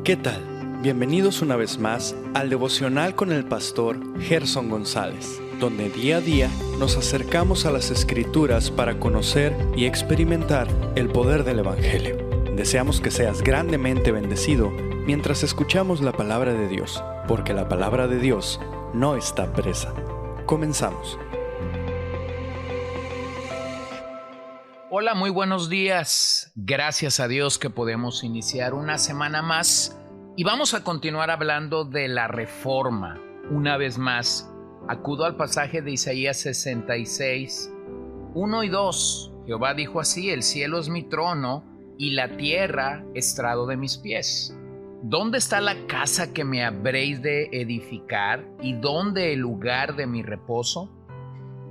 ¿Qué tal? Bienvenidos una vez más al devocional con el pastor Gerson González, donde día a día nos acercamos a las Escrituras para conocer y experimentar el poder del Evangelio. Deseamos que seas grandemente bendecido mientras escuchamos la palabra de Dios, porque la palabra de Dios no está presa. Comenzamos. Hola, muy buenos días. Gracias a Dios que podemos iniciar una semana más y vamos a continuar hablando de la reforma. Una vez más, acudo al pasaje de Isaías 66, 1 y 2. Jehová dijo así: el cielo es mi trono y la tierra estrado de mis pies. ¿Dónde está la casa que me habréis de edificar y dónde el lugar de mi reposo?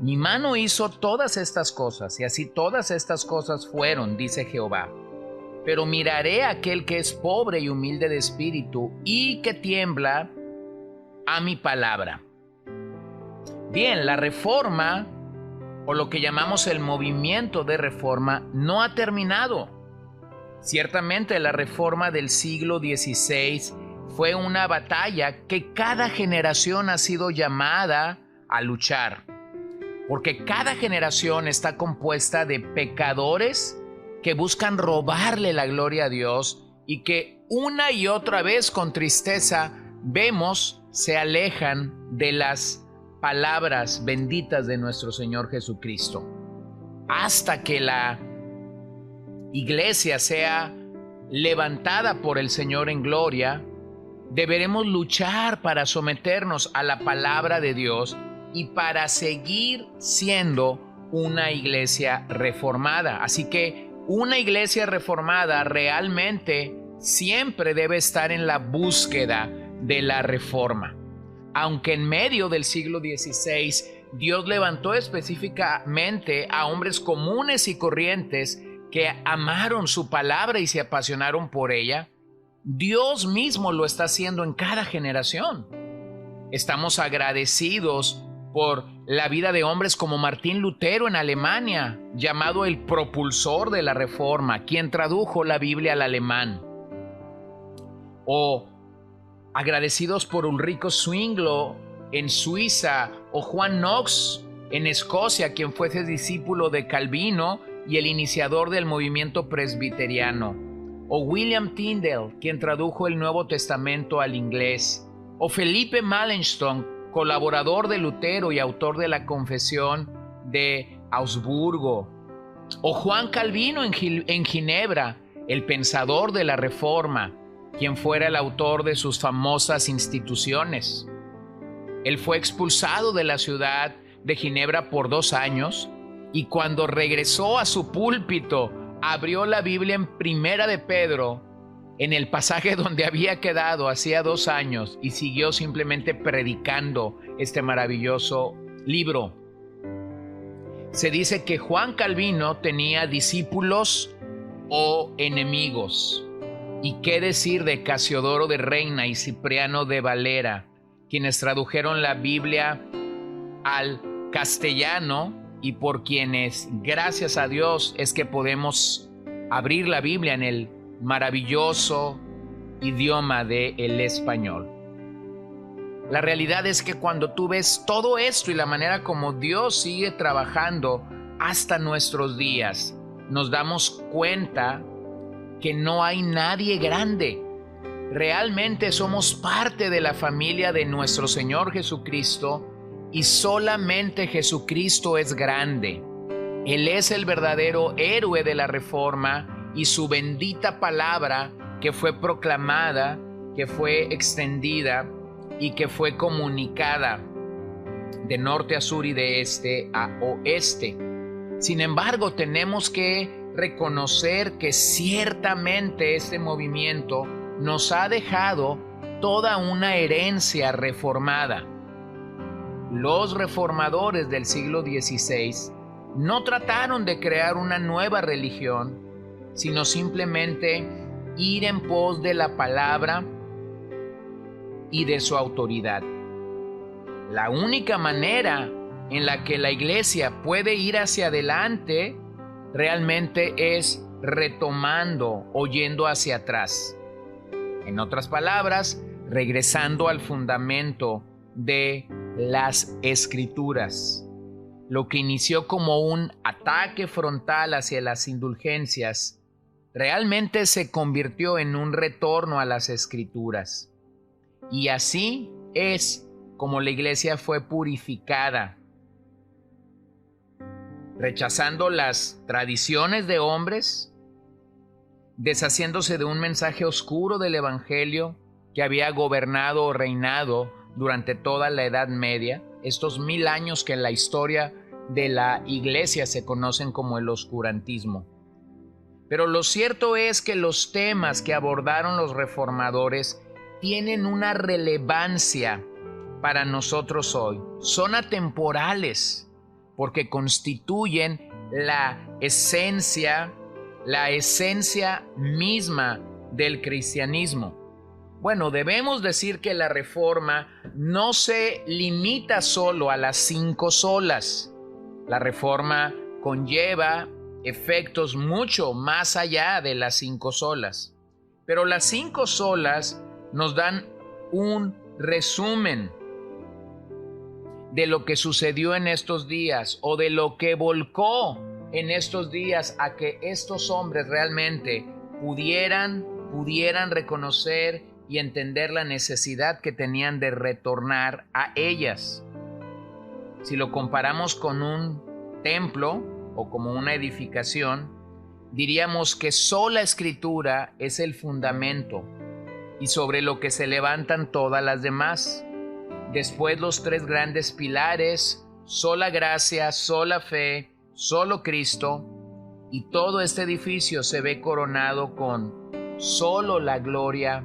Mi mano hizo todas estas cosas, y así todas estas cosas fueron, dice Jehová. Pero miraré a aquel que es pobre y humilde de espíritu, y que tiembla a mi palabra. Bien, la reforma, o lo que llamamos el movimiento de reforma, no ha terminado. Ciertamente la reforma del siglo XVI fue una batalla que cada generación ha sido llamada a luchar. Porque cada generación está compuesta de pecadores que buscan robarle la gloria a Dios y que una y otra vez con tristeza vemos se alejan de las palabras benditas de nuestro Señor Jesucristo. Hasta que la iglesia sea levantada por el Señor en gloria, deberemos luchar para someternos a la palabra de Dios y para seguir siendo una iglesia reformada. Así que una iglesia reformada realmente siempre debe estar en la búsqueda de la reforma. Aunque en medio del siglo XVI Dios levantó específicamente a hombres comunes y corrientes que amaron su palabra y se apasionaron por ella, Dios mismo lo está haciendo en cada generación. Estamos agradecidos por la vida de hombres como Martín Lutero en Alemania, llamado el propulsor de la reforma, quien tradujo la Biblia al alemán. O agradecidos por Ulrico Zwinglio en Suiza, o Juan Knox en Escocia, quien fue discípulo de Calvino y el iniciador del movimiento presbiteriano. O William Tyndale, quien tradujo el Nuevo Testamento al inglés. O Felipe Melanchthon, colaborador de Lutero y autor de la Confesión de Augsburgo. O Juan Calvino en Ginebra, el pensador de la Reforma, quien fuera el autor de sus famosas instituciones. Él fue expulsado de la ciudad de Ginebra por 2 años y cuando regresó a su púlpito abrió la Biblia en Primera de Pedro, en el pasaje donde había quedado hacía 2 años, y siguió simplemente predicando este maravilloso libro. Se dice que Juan Calvino tenía discípulos o enemigos. ¿Y qué decir de Casiodoro de Reina y Cipriano de Valera, quienes tradujeron la Biblia al castellano y por quienes, gracias a Dios, es que podemos abrir la Biblia en el maravilloso idioma del español? La realidad es que cuando tú ves todo esto y la manera como Dios sigue trabajando hasta nuestros días, nos damos cuenta que no hay nadie grande. Realmente somos parte de la familia de nuestro Señor Jesucristo y solamente Jesucristo es grande. Él es el verdadero héroe de la reforma y su bendita palabra que fue proclamada, que fue extendida y que fue comunicada de norte a sur y de este a oeste. Sin embargo, tenemos que reconocer que ciertamente este movimiento nos ha dejado toda una herencia reformada. Los reformadores del siglo XVI no trataron de crear una nueva religión, sino simplemente ir en pos de la palabra y de su autoridad. La única manera en la que la iglesia puede ir hacia adelante realmente es retomando o yendo hacia atrás. En otras palabras, regresando al fundamento de las Escrituras. Lo que inició como un ataque frontal hacia las indulgencias, realmente se convirtió en un retorno a las Escrituras. Y así es como la iglesia fue purificada, rechazando las tradiciones de hombres, deshaciéndose de un mensaje oscuro del Evangelio que había gobernado o reinado durante toda la Edad Media, estos 1000 años que en la historia de la iglesia se conocen como el oscurantismo. Pero lo cierto es que los temas que abordaron los reformadores tienen una relevancia para nosotros hoy. Son atemporales porque constituyen la esencia misma del cristianismo. Bueno, debemos decir que la Reforma no se limita solo a las 5 solas. La Reforma conlleva efectos mucho más allá de las 5 solas. Pero las 5 solas nos dan un resumen de lo que sucedió en estos días o de lo que volcó en estos días a que estos hombres realmente pudieran reconocer y entender la necesidad que tenían de retornar a ellas. Si lo comparamos con un templo o como una edificación, diríamos que sola Escritura es el fundamento y sobre lo que se levantan todas las demás. Después los 3 grandes pilares, sola gracia, sola fe, solo Cristo, y todo este edificio se ve coronado con solo la gloria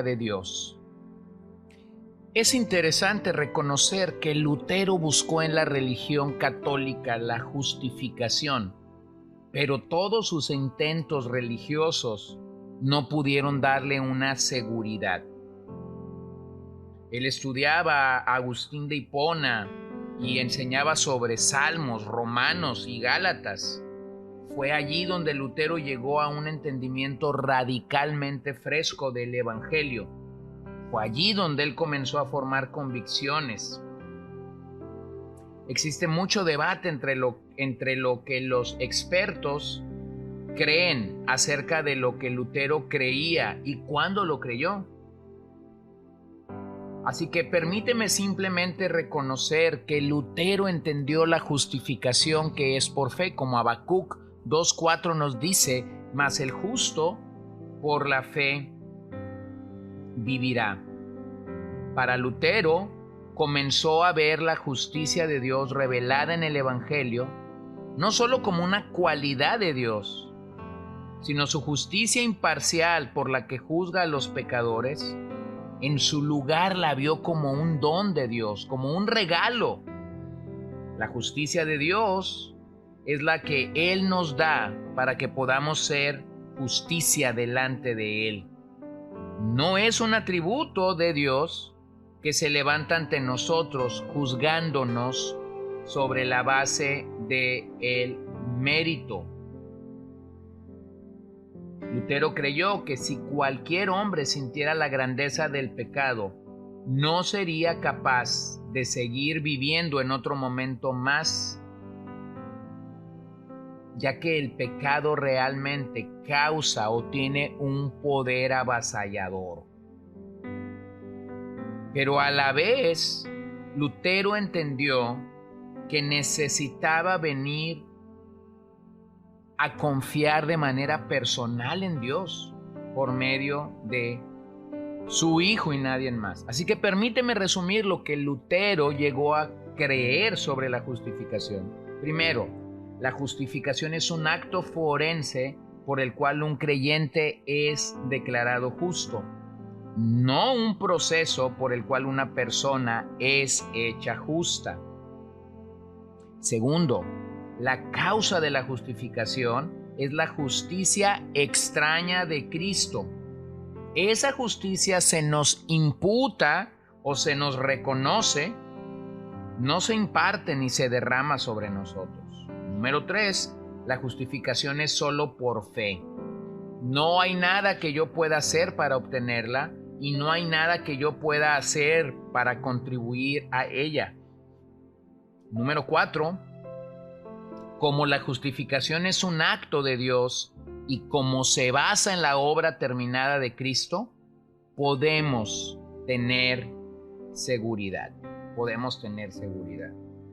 de Dios. Es interesante reconocer que Lutero buscó en la religión católica la justificación, pero todos sus intentos religiosos no pudieron darle una seguridad. Él estudiaba a Agustín de Hipona y enseñaba sobre Salmos, Romanos y Gálatas. Fue allí donde Lutero llegó a un entendimiento radicalmente fresco del Evangelio. Fue allí donde él comenzó a formar convicciones. Existe mucho debate entre lo que los expertos creen acerca de lo que Lutero creía y cuándo lo creyó. Así que permíteme simplemente reconocer que Lutero entendió la justificación que es por fe, como Habacuc 2:4 nos dice, mas el justo por la fe vivirá. Para Lutero comenzó a ver la justicia de Dios revelada en el Evangelio, no solo como una cualidad de Dios, sino su justicia imparcial por la que juzga a los pecadores. En su lugar la vio como un don de Dios, como un regalo. La justicia de Dios es la que Él nos da para que podamos ser justicia delante de Él. No es un atributo de Dios que se levanta ante nosotros juzgándonos sobre la base del mérito. Lutero creyó que si cualquier hombre sintiera la grandeza del pecado, no sería capaz de seguir viviendo en otro momento más, ya que el pecado realmente causa o tiene un poder avasallador. Pero a la vez, Lutero entendió que necesitaba venir a confiar de manera personal en Dios por medio de su Hijo y nadie más. Así que permíteme resumir lo que Lutero llegó a creer sobre la justificación. Primero, la justificación es un acto forense por el cual un creyente es declarado justo, no un proceso por el cual una persona es hecha justa. Segundo, la causa de la justificación es la justicia extraña de Cristo. Esa justicia se nos imputa o se nos reconoce, no se imparte ni se derrama sobre nosotros. Número 3, la justificación es solo por fe. No hay nada que yo pueda hacer para obtenerla y no hay nada que yo pueda hacer para contribuir a ella. Número 4, como la justificación es un acto de Dios y como se basa en la obra terminada de Cristo, podemos tener seguridad. Podemos tener seguridad.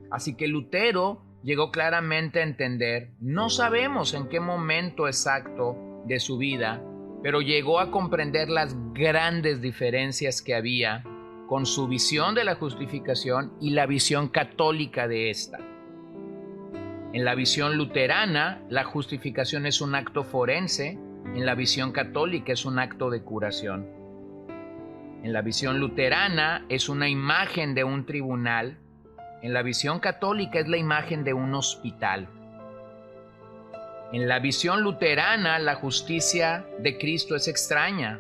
Así que Lutero llegó claramente a entender, no sabemos en qué momento exacto de su vida, pero llegó a comprender las grandes diferencias que había con su visión de la justificación y la visión católica de esta. En la visión luterana, la justificación es un acto forense, en la visión católica es un acto de curación. En la visión luterana es una imagen de un tribunal, en la visión católica es la imagen de un hospital. En la visión luterana, la justicia de Cristo es extraña.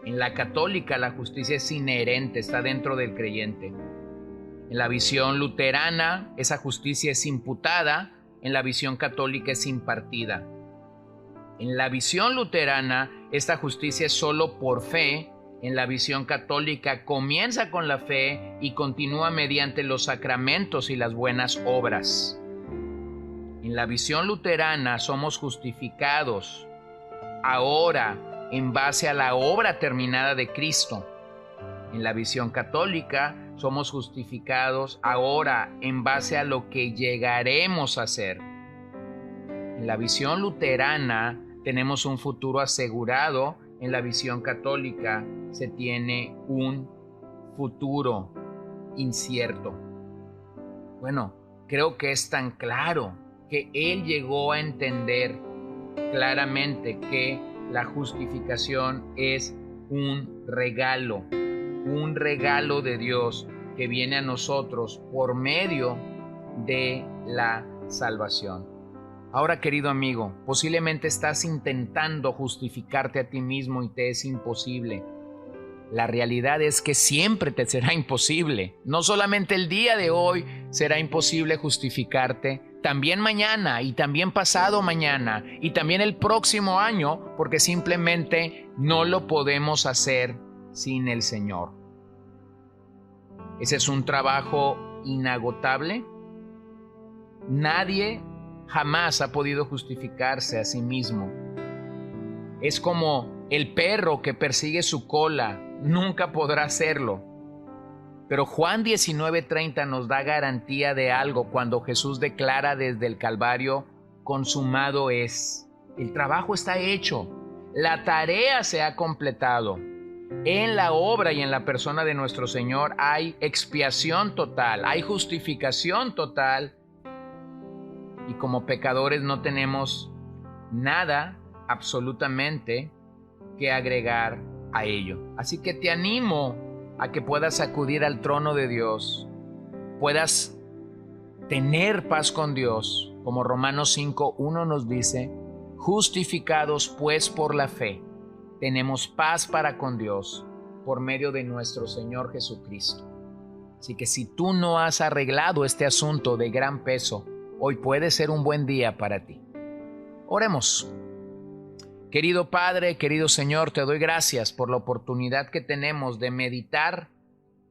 En la católica, la justicia es inherente, está dentro del creyente. En la visión luterana, esa justicia es imputada. En la visión católica es impartida. En la visión luterana, esta justicia es solo por fe. En la visión católica comienza con la fe y continúa mediante los sacramentos y las buenas obras. En la visión luterana somos justificados ahora en base a la obra terminada de Cristo. En la visión católica somos justificados ahora en base a lo que llegaremos a ser. En la visión luterana tenemos un futuro asegurado. En la visión católica se tiene un futuro incierto. Bueno, creo que es tan claro que él llegó a entender claramente que la justificación es un regalo de Dios que viene a nosotros por medio de la salvación. Ahora, querido amigo, posiblemente estás intentando justificarte a ti mismo y te es imposible. La realidad es que siempre te será imposible. No solamente el día de hoy será imposible justificarte, también mañana y también pasado mañana y también el próximo año, porque simplemente no lo podemos hacer sin el Señor. Ese es un trabajo inagotable. Nadie jamás ha podido justificarse a sí mismo. Es como el perro que persigue su cola, nunca podrá hacerlo. Pero Juan 19:30 nos da garantía de algo cuando Jesús declara desde el Calvario, consumado es. El trabajo está hecho, la tarea se ha completado. En la obra y en la persona de nuestro Señor hay expiación total, hay justificación total. Y como pecadores no tenemos nada absolutamente que agregar a ello. Así que te animo a que puedas acudir al trono de Dios, puedas tener paz con Dios, como Romanos 5:1 nos dice, justificados pues por la fe, tenemos paz para con Dios por medio de nuestro Señor Jesucristo. Así que si tú no has arreglado este asunto de gran peso, hoy puede ser un buen día para ti. Oremos. Querido Padre, querido Señor, te doy gracias por la oportunidad que tenemos de meditar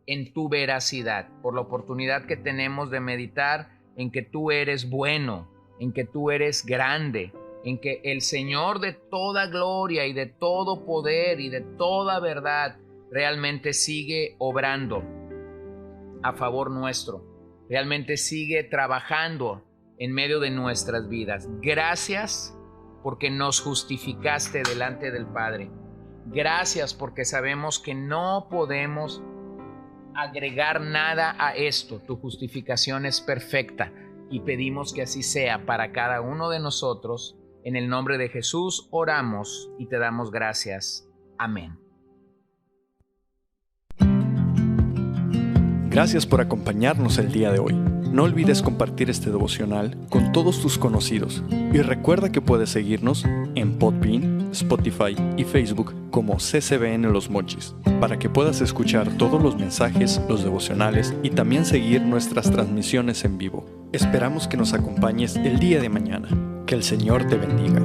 en tu veracidad, por la oportunidad que tenemos de meditar en que tú eres bueno, en que tú eres grande, en que el Señor de toda gloria y de todo poder y de toda verdad realmente sigue obrando a favor nuestro, realmente sigue trabajando en medio de nuestras vidas. Gracias porque nos justificaste delante del Padre. Gracias porque sabemos que no podemos agregar nada a esto. Tu justificación es perfecta y pedimos que así sea para cada uno de nosotros. En el nombre de Jesús oramos y te damos gracias. Amén. Gracias por acompañarnos el día de hoy. No olvides compartir este devocional con todos tus conocidos y recuerda que puedes seguirnos en Podbean, Spotify y Facebook como CCBN Los Mochis para que puedas escuchar todos los mensajes, los devocionales y también seguir nuestras transmisiones en vivo. Esperamos que nos acompañes el día de mañana. Que el Señor te bendiga.